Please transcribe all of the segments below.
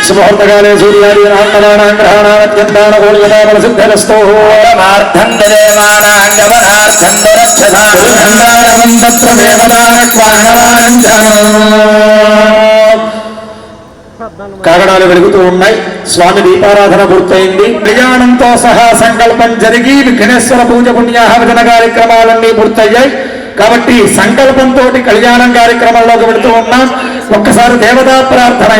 శుభముహూర్తకాలే సూర్యాది గ్రహణాగ్రహణాత్యంతానగోళిగదాబలసిద్ధరస్తో కాగడాలు వెలుగుతూ ఉన్నాయి. స్వామి దీపారాధన పూర్తయింది. ప్రయాణంతో సహా సంకల్పం జరిగి విఘ్నేశ్వర పూజ పుణ్యాహవచన కార్యక్రమాలన్నీ పూర్తయ్యాయి. కాబట్టి సంకల్పంతో కళ్యాణం కార్యక్రమంలోకి వెళుతూ ఉన్నాం. ఒక్కసారి దేవతా ప్రార్థన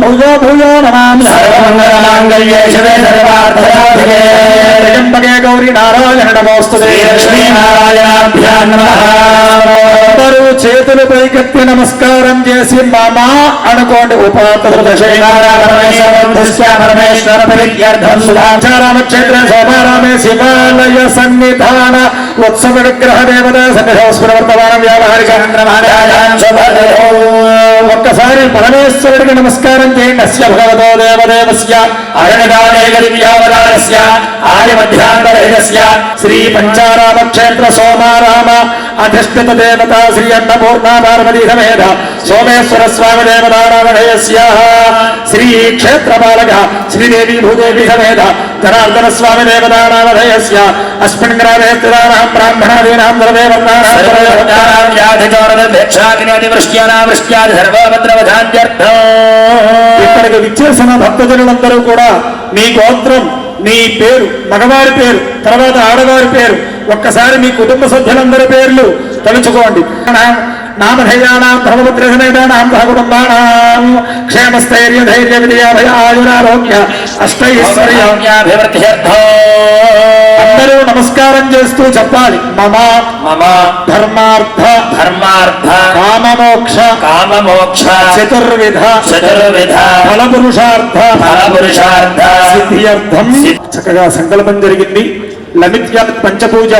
భూజో భూజో నమామి గౌరీ నారాయణ నమోస్తుతే అందరూ చేతులు పైకెత్తి నమస్కారం చేసి మామా అనుకోండి. రామక్షేత్ర శోభారామే శివాలయ సన్నిధాన ఉత్సవ విగ్రహ దేవత సన్నిధోస్ఫురవర్తమానం వ్యావహారిక ఒక్కసారి పరమేశ్వరుడికి నమస్కారం చేయండి. అస్య భగవతో దేవదేవస్య అరణ్యగానేగదివ్యావతారస్య ఆర్యమధ్యాంతరేజస్య శ్రీ పంచారామక్షేత్ర సోమారామ అధిష్ఠిత దేవత శ్రీ అన్నపూర్ణ పార్వతీ సమేత సోమేశ్వర స్వామి దేవతారామణయస్య శ్రీ క్షేత్రపాలక శ్రీదేవి భూదేవి సమేత జనార్దన స్వామి దేవతారామణయస్య అస్మిన్ గ్రామే స్థితానాం బ్రాహ్మణాదీనాం ఇక్కడికి విచ్చేసిన భక్తజనులందరూ కూడా మీ గోత్రం, మీ పేరు, మగవారి పేరు, తర్వాత ఆడవారి పేరు, ఒక్కసారి మీ కుటుంబ సభ్యులందరి పేర్లు తలుచుకోండి. నామధేయానాం ధర్మపుత్రసమేతానాం సహకుటుంబానాం క్షేమస్థైర్య ధైర్య విజయాభయ ఆయురారోగ్య అష్టైశ్వర్యాభివృద్ధ్యర్థం అందరూ నమస్కారం చేస్తూ చెప్పాలి. మమ మమ ధర్మార్థ ధర్మార్థ కామమోక్ష కామమోక్ష చతుర్విధ చతుర్విధ ఫలపురుషార్థ ఫలపురుషార్థ సిద్ధ్యర్థం. చక్కగా సంకల్పం జరిగింది. లమిత్య పంచపూజ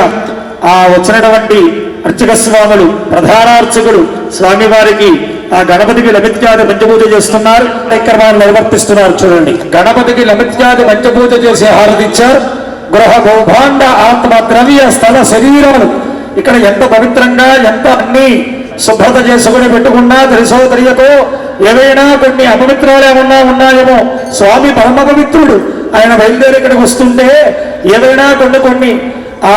ఆ వచ్చినటువంటి అర్చక స్వాములు, ప్రధానార్చకుడు స్వామివారికి ఆ గణపతికి లమిత్యాది పంచపూజ చేస్తున్నారు. కార్యక్రమాన్ని నిర్వర్తిస్తున్నారు. చూడండి, గణపతికి లమిత్యాది పంచపూజ చేసి హారతిచ్చారు. గృహ గోభాండ ఆత్మ ద్రవ్య స్థల శరీరములు ఇక్కడ ఎంత పవిత్రంగా, ఎంత అన్ని శుభ్రత చేసుకుని పెట్టుకున్నా తెలుసో తెలియకో ఏవైనా కొన్ని అపవిత్రాలు ఏమన్నా ఉన్నాయేమో. స్వామి పరమ పవిత్రుడు. ఆయన బయలుదేరి ఇక్కడికి వస్తుంటే ఏవైనా కొన్ని ఆ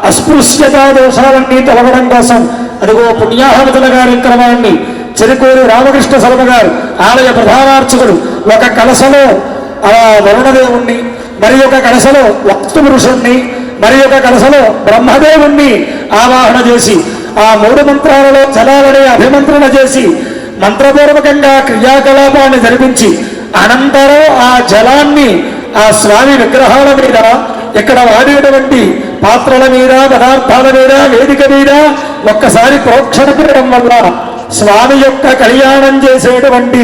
అస్పృశ్యతా దోషాలన్నీ తొలగడం కోసం అదిగో పుణ్యాహవచన కార్యక్రమాన్ని చెరుకూరు రామకృష్ణ శర్మ గారు ఆలయ ప్రధానార్చకుడు ఒక కలశలో ఆ వరుణదేవుణ్ణి, మరి ఒక కలశలో వక్తు పురుషుణ్ణి, మరి ఒక కలశలో బ్రహ్మదేవుణ్ణి ఆవాహన చేసి ఆ మూడు మంత్రాలలో జలాలనే అభిమంత్రణ చేసి మంత్రపూర్వకంగా క్రియాకలాపాన్ని జరిపించి అనంతరం ఆ జలాన్ని ఆ స్వామి విగ్రహాల మీద, ఇక్కడ వాడేటువంటి పాత్రల మీద, పదార్థాల మీద, వేదిక మీద ఒక్కసారి ప్రోక్షణ చేయడం వల్ల స్వామి యొక్క కళ్యాణం చేసేటువంటి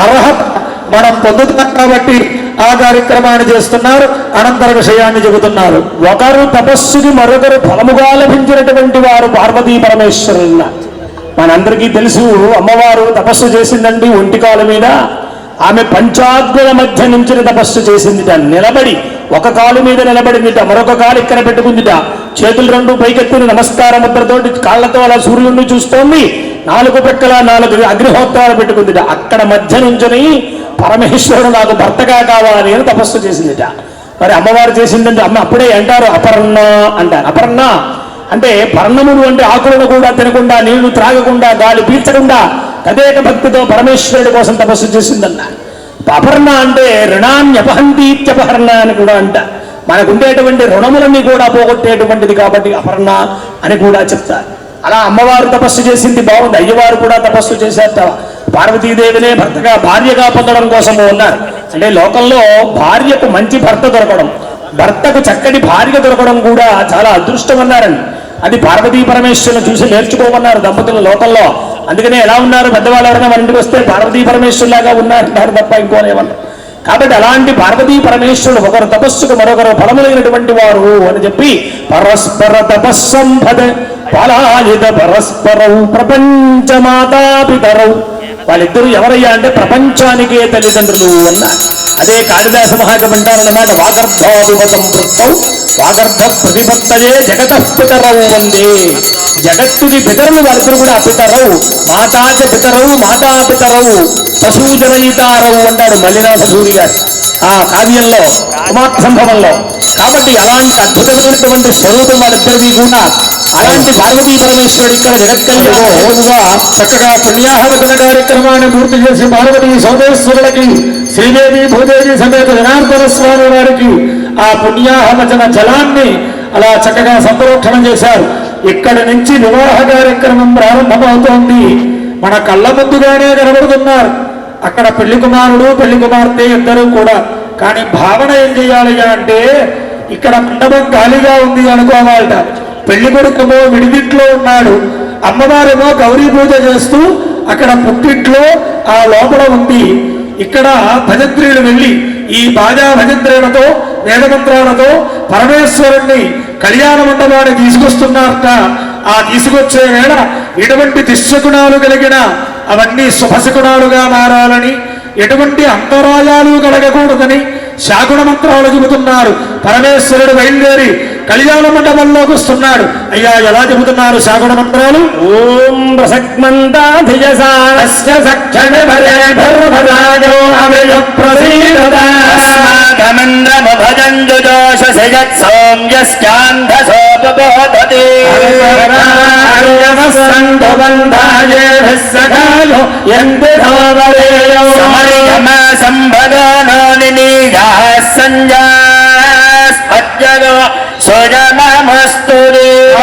అర్హత మనం పొందుతున్నాం. కాబట్టి ఆ కార్యక్రమాన్ని చేస్తున్నారు. అనంతర విషయాన్ని చెబుతున్నారు. ఒకరు తపస్సుకి మరొకరు ఫలముగా లభించినటువంటి వారు పార్వతీ పరమేశ్వరుల. మనందరికీ తెలుసు, అమ్మవారు తపస్సు చేసిందండి ఒంటికాల మీద. ఆమె పంచాగ్నుల మధ్య నుంచి తపస్సు చేసిందిట. నిలబడి ఒక కాలు మీద నిలబడిందిట, మరొక కాలు ఇక్కడ పెట్టుకుందిట. చేతులు రెండు పైకెత్తుని నమస్కార ముద్రతోటి కాళ్లతో అలా సూర్యుడిని చూస్తోంది. 4 ప్రక్కల 4 అగ్నిహోత్రాలు పెట్టుకుందిట. అక్కడ మధ్య నుంచుని పరమేశ్వరుడు నాకు భర్తగా కావాలి అని తపస్సు చేసిందిట. మరి అమ్మవారు చేసిందంటే అమ్మ అప్పుడే అంటారు అపర్ణ అంటారు. అపర్ణ అంటే పర్ణములు అంటే ఆకులను కూడా తినకుండా, నీళ్లు త్రాగకుండా, గాలి పీల్చకుండా తదేక భక్తితో పరమేశ్వరుడి కోసం తపస్సు చేసిందన్న. అపర్ణ అంటే రుణాన్యపహంతీత్యపహరణ అని కూడా అంట. మనకుండేటువంటి రుణములన్నీ కూడా పోగొట్టేటువంటిది కాబట్టి అపర్ణ అని కూడా చెప్తారు. అలా అమ్మవారు తపస్సు చేసింది బాగుంది. అయ్యవారు కూడా తపస్సు చేశారట. పార్వతీదేవినే భర్తగా భార్యగా పొందడం కోసము ఉన్నారు. అంటే లోకంలో భార్యకు మంచి భర్త దొరకడం, భర్తకు చక్కటి భార్య దొరకడం కూడా చాలా అదృష్టం అన్నారండి. అది పార్వతీ పరమేశ్వరుని చూసి నేర్చుకోమన్నారు దంపతులు లోకంలో. అందుకనే ఎలా ఉన్నారు పెద్దవాళ్ళు ఎవరైనా మన ఇంటికి వస్తే పార్వతీ పరమేశ్వరులాగా ఉన్నారంటారు తప్ప ఇంకోనేమన్నారు. కాబట్టి అలాంటి పార్వతీ పరమేశ్వరుడు ఒకరు తపస్సుకు మరొకరు ఫలములైనటువంటి వారు అని చెప్పి పరస్పర తపస్సంపద పలాయుధ పరస్పరం ప్రపంచ మాతాపితరౌ. వాళ్ళిద్దరూ ఎవరయ్యా అంటే ప్రపంచానికే తల్లిదండ్రులు అన్నారు. అదే కాళిదాస మహాకవి అంటారన్నమాట, వాగర్ధాభిపతం వృత్తౌ వాగర్ధ ప్రతిపత్తయే జగత పితరౌ వందే. జగత్తుకి పితరులు వాళ్ళిద్దరు కూడా పితరౌ, మాతాచ పితరౌ మాతాపితరౌ పశూజనయితారౌ అంటాడు మల్లినాథ సూరి గారు ఆ కావ్యంలో కుమార్ సంభవంలో. కాబట్టి అలాంటి అద్భుతమైనటువంటి స్వరూపం వాళ్ళిద్దరిది కూడా. అలాంటి పార్వతీ పరమేశ్వరుడు ఇక్కడ జగత్కల్యాణంగా చక్కగా పుణ్యాహవచన కార్యక్రమాన్ని పూర్తి చేసి పార్వతీ సోమేశ్వరులకి శ్రీదేవి భూదేవి సమేత జనార్దన స్వామి వారికి ఆ పుణ్యాహవచన జలాన్ని అలా చక్కగా సంప్రోక్షణం చేశారు. ఇక్కడి నుంచి వివాహ కార్యక్రమం ప్రారంభమవుతోంది. మన కళ్ళ ముందుగానే కనబడుతున్నారు అక్కడ పెళ్లి కుమారుడు పెళ్లి కుమార్తె ఇద్దరు కూడా. కానీ భావన ఏం చేయాలిగా అంటే ఇక్కడ మండపం ఖాళీగా ఉంది అనుకోవాలట. పెళ్లి కొడుకేమో విడిదిట్లో ఉన్నాడు, అమ్మవారేమో గౌరీ పూజ చేస్తూ అక్కడ పుట్టింట్లో ఆ లోపల ఉంది. ఇక్కడ భజంత్రీలు వెళ్ళి ఈ బాజా భజంత్రీలతో వేదమంత్రాలతో పరమేశ్వరుణ్ణి కళ్యాణ మండపాన్ని తీసుకొస్తున్నారట. ఆ తీసుకొచ్చే వేళ ఎటువంటి దుశ్శకుణాలు కలిగిన అవన్నీ శుభశకుణాలుగా మారాలని, ఎటువంటి అంతరాయాలు కలగకూడదని శాకుణ మంత్రాలు చెబుతున్నారు. పరమేశ్వరుడు బయలుదేరి కళ్యాణ మండపంలోకి వస్తున్నాడు. అయ్యా ఎలా చెబుతున్నారు శాకుణ మంత్రాలు? ఓం ప్రసక్మంతాధిజసానస్య సక్షణ భరేభర్భరాజో అమృత ప్రసీదత అస్మాకమంద్రమ భజంజు దోషసయత్ సౌమ్యస్కాంధసోపబోధతి అర్యమస్సంతు బంధాయేభిః సఖాయో యంతి ధావరేయో సమరిగమ సంభగానాని నీగాః సంజాస్పద్యలో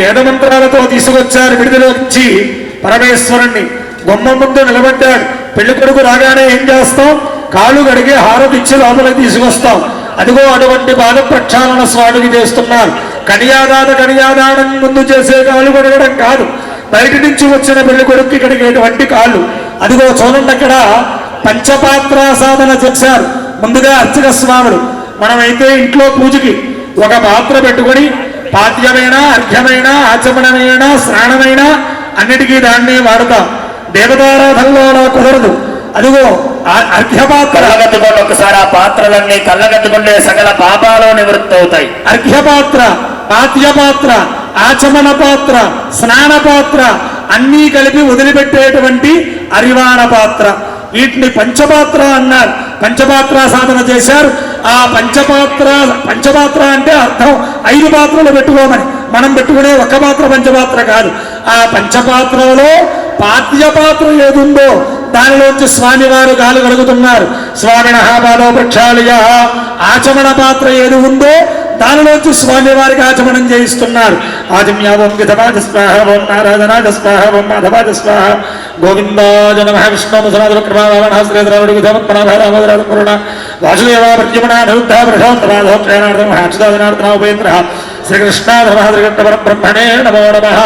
వేదమంత్రాలతో తీసుకొచ్చారు. విడుదల వచ్చి పరమేశ్వరుణ్ణి గుమ్మం ముందు నిలబడ్డాడు. పెళ్లి కొడుకు రాగానే ఏం చేస్తాం? కాళ్ళు కడిగి హారతిచ్చి లోపలికి తీసుకొస్తాం. అదిగో అటువంటి బాధ ప్రక్షాళన స్వామికి చేస్తున్నారు. కన్యాదానం ముందు చేసే కాళ్ళు కడగడం కాదు, బయట నుంచి వచ్చిన పెళ్లి కొడుక్కి కడిగేటువంటి కాళ్ళు. అదిగో చూడండి అక్కడ పంచపాత్ర సాధన చేశారు. ముందుగా అర్చక స్వాములు. మనమైతే ఇంట్లో పూజకి ఒక పాత్ర పెట్టుకొని పాద్యమైనా అర్ఘ్యమైన ఆచమనమైన స్నానమైన అన్నిటికీ దాన్నే వాడతాం. దేవతారాధనలో అలా కుదరదు. అదిగో అర్ఘ్యపాత్ర కళ్ళగట్టుకోండి ఒకసారి. ఆ పాత్రలన్నీ కళ్ళగట్టుకుంటే సకల పాపాలు నివృత్తి అవుతాయి. అర్ఘ్యపాత్ర, పాద్యపాత్ర, ఆచమన పాత్ర, స్నాన పాత్ర అన్నీ కలిపి వదిలిపెట్టేటువంటి అరివాణ పాత్ర, వీటిని పంచపాత్ర అన్నారు. పంచపాత్ర సాధన చేశారు. ఆ పంచపాత్ర అంటే అర్థం 5 పాత్రలు పెట్టుకోమని. మనం పెట్టుకునే ఒక్క పాత్ర పంచపాత్ర కాదు. ఆ పంచపాత్రలో పాద్యపాత్ర ఏదుందో దానిలోంచి స్వామివారు కాలు కడుగుతున్నారు. స్వామిన పాదో ప్రక్షాళయ. ఆచమన పాత్ర ఏది ఉందో దానిలోంచి స్వామివారికి ఆచమనం చేయిస్తున్నారు. ఆజమ్యా ఓం గిధవాజ స్వాహ, ఓం నారాజనాజ స్వాహ, ఓం మాధవాజ స్వాహ, గోవిందాజ నమః. విష్ణు కృపావరణాశ్రేతరావుడి విధమత్పనాభారామోదరాజ కరుణ వాసుదేవ ప్రద్యుమన నిరుద్ధ ప్రశోత్తరాధోక్షేణార్థం అచ్యుతాజనార్థన ఉపేంద్ర శ్రీకృష్ణాధర్మహద్రిగట్ట పరబ్రహ్మణే నమో నమః.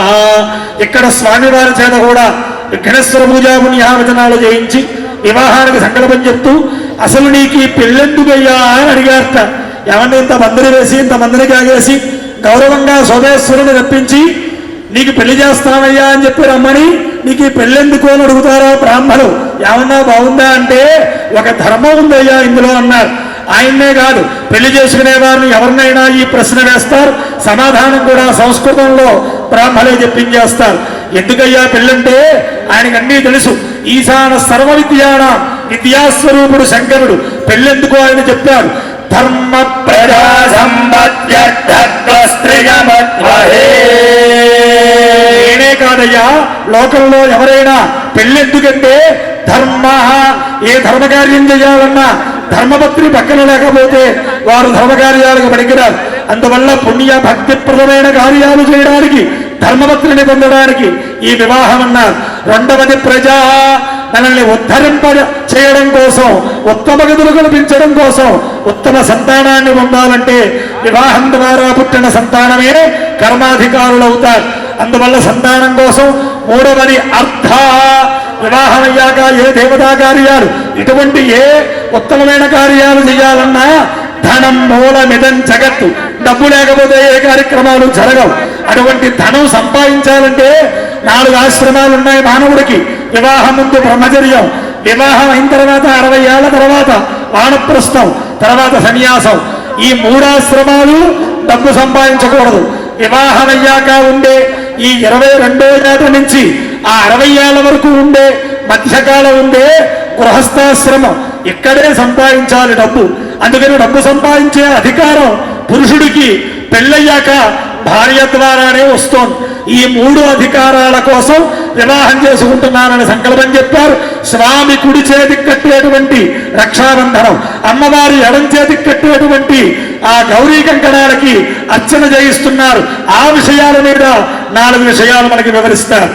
ఇక్కడ స్వామివారి చేత కూడా విఘ్నేశ్వర పూజా పుణ్యావచనాలు చేయించి వివాహానికి సంకల్పం చెప్తూ అసలు నీకు ఈ పెళ్ళెందుకయ్యా అని అడిగారట. ఏమన్నా ఇంతమందిని వేసి ఇంతమందిని కాగేసి గౌరవంగా సోమేశ్వరుని రప్పించి నీకు పెళ్లి చేస్తానయ్యా అని చెప్పి రమ్మని నీకు ఈ పెళ్ళెందుకు అని అడుగుతారా బ్రాహ్మణులు? ఏమన్నా బాగుందా అంటే ఒక ధర్మం ఉందయ్యా ఇందులో అన్నారు. ఆయన్నే కాదు, పెళ్లి చేసుకునే వారిని ఎవరినైనా ఈ ప్రశ్న వేస్తారు. సమాధానం కూడా సంస్కృతంలో బ్రాహ్మణులే చెప్పించేస్తారు. ఎందుకయ్యా పెళ్ళంటే ఆయనకు అన్నీ తెలుసు. ఈశాన సర్వ విద్యాన విద్యాస్వరూపుడు శంకరుడు. పెళ్ళెందుకు ఆయన చెప్పాడు. ధర్మ ప్రజా నేనే కాదయ్యా, లోకంలో ఎవరైనా పెళ్ళెందుకంటే ధర్మ, ఏ ధర్మకార్యం చేయాలన్నా ధర్మపత్రి పక్కన లేకపోతే వారు ధర్మకార్యాలకు పనికిరారు. అందువల్ల పుణ్య భక్తిప్రదమైన కార్యాలు చేయడానికి ధర్మపత్రిని పొందడానికి ఈ వివాహం అన్నారు. రెండవది ప్రజా, మనల్ని ఉద్ధరింప చేయడం కోసం, ఉత్తమ గతులు కల్పించడం కోసం, ఉత్తమ సంతానాన్ని పొందాలంటే వివాహం ద్వారా పుట్టిన సంతానమే కర్మాధికారులు అవుతారు. అందువల్ల సంతానం కోసం. మూడవది అర్థ, వివాహం అయ్యాక ఏ దేవతా కార్యాలు, ఇటువంటి ఏ ఉత్తమమైన కార్యాలు చేయాలన్నా ధనం మూలమిదం జగత్తు, డబ్బు లేకపోతే ఏ కార్యక్రమాలు జరగవు. అటువంటి ధనం సంపాదించాలంటే 4 ఆశ్రమాలు ఉన్నాయి మానవుడికి. వివాహం ముందు బ్రహ్మచర్యం, వివాహం అయిన తర్వాత 60 ఏళ్ల తర్వాత వానప్రస్థం, తర్వాత సన్యాసం. ఈ 3 ఆశ్రమాలు డబ్బు సంపాదించకూడదు. వివాహం అయ్యాక ఉండే ఈ 22వ ఏట నుంచి ఆ 60 ఏళ్ల వరకు ఉండే మధ్యకాలం ఉండే గృహస్థాశ్రమం, ఇక్కడే సంపాదించాలి డబ్బు. అందుకని డబ్బు సంపాదించే అధికారం పురుషుడికి పెళ్ళయ్యాక భార్య ద్వారానే వస్తోంది. ఈ 3 అధికారాల కోసం వివాహం చేసుకుంటున్నానని సంకల్పం చెప్పారు. స్వామి కుడి చేతికి కట్టేటువంటి రక్షాబంధనం, అమ్మవారి ఎడం చేతికి కట్టేటువంటి ఆ గౌరీ కంకణాలకి అర్చన చేయిస్తున్నారు. ఆ విషయాల మీద 4 విషయాలు మనకి వివరిస్తారు.